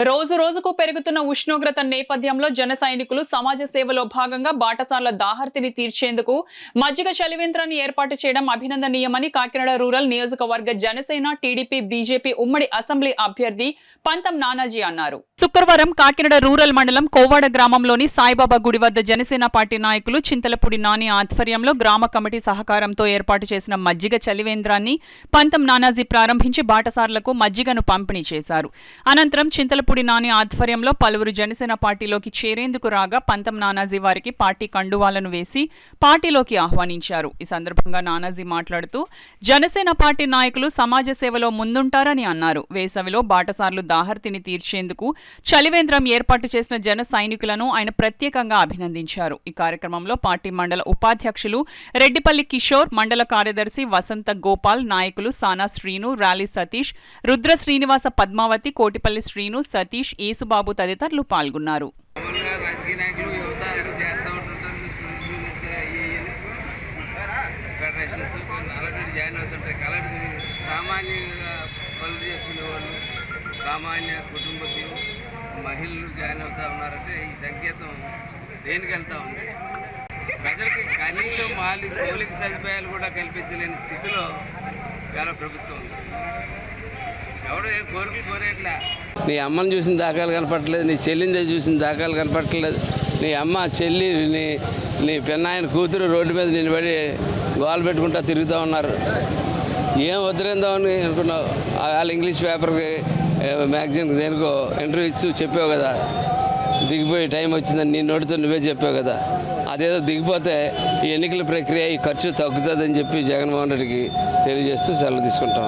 రోజు రోజుకు పెరుగుతున్న ఉష్ణోగ్రత నేపథ్యంలో జన సైనికులు సమాజ సేవలో భాగంగా బాటసార్ల దాహర్తిని తీర్చేందుకు మజ్జిగ చలివేంద్రాన్ని ఏర్పాటు చేయడం అభినందనీయమని కాకినాడ రూరల్ నియోజకవర్గ జనసేన టీడీపీ బీజేపీ ఉమ్మడి అసెంబ్లీ అభ్యర్థి పంతం నానాజీ అన్నారు. శుక్రవారం కాకినాడ రూరల్ మండలం కోవాడ గ్రామంలోని సాయిబాబా గుడి వద్ద జనసేన పార్టీ నాయకులు చింతలపూడి నాని ఆధ్వర్యంలో గ్రామ కమిటీ సహకారంతో ఏర్పాటు చేసిన మజ్జిగ చలివేంద్రాన్ని పంతం నానాజీ ప్రారంభించి బాటసార్లకు మజ్జిగను పంపిణీ చేశారు. అనంతరం చింతలపూడి నాని ఆధ్వర్యంలో పలువురు జనసేన పార్టీలోకి చేరేందుకు రాగా పంతం నానాజీ వారికి పార్టీ కండువాలను వేసి పార్టీలోకి ఆహ్వానించారు. ఈ సందర్భంగా నానాజీ మాట్లాడుతూ జనసేన పార్టీ నాయకులు సమాజ సేవలో ముందుంటారని అన్నారు. వేసవిలో బాటసార్లు దాహర్తిని తీర్చేందుకు చలివేంద్రం ఏర్పాటు చేసిన జన సైనికులను ఆయన ప్రత్యేకంగా అభినందించారు. ఈ కార్యక్రమంలో పార్టీ మండల ఉపాధ్యక్షులు రెడ్డిపల్లి కిషోర్, మండల కార్యదర్శి వసంత గోపాల్, నాయకులు సానా శ్రీను, ర్యాలీ సతీష్, రుద్ర శ్రీనివాస, పద్మావతి, కోటిపల్లి శ్రీను, సతీష్, ఏసుబాబు తదితరులు పాల్గొన్నారు. సామాన్య కుటుంబీకులు మహిళలు జాయిన్ అవుతా ఉన్నారంటే ఈ సంకేతం దేనికి వెళ్తా ఉంది? ప్రజలకి కనీసం మౌలిక సదుపాయాలు కూడా కల్పించలేని స్థితిలో చాలా ప్రభుత్వం ఉంది. ఎవడో ఏ కోరికలు కోరేట్లా. నీ అమ్మని చూసిన దాఖలు కనపడట్లేదు, నీ చెల్లిందే చూసిన దాఖలు కనపడట్లేదు. నీ అమ్మ, చెల్లి, నీ పెన్నాయన కూతురు రోడ్డు మీద నిలబడి గోలు పెట్టుకుంటా తిరుగుతూ ఉన్నారు. ఏం వదిలేద్దామని అనుకున్నావు? వాళ్ళు ఇంగ్లీష్ పేపర్కి, మ్యాగజైన్కి దేనికో ఇంటర్వ్యూ ఇచ్చి చెప్పావు కదా, దిగిపోయే టైం వచ్చిందని నీ నోటితో నువ్వే చెప్పావు కదా. అదేదో దిగిపోతే ఈ ఎన్నికల ప్రక్రియ, ఈ ఖర్చు తగ్గుతుందని చెప్పి జగన్మోహన్ రెడ్డికి తెలియజేస్తూ సెలవు తీసుకుంటాం.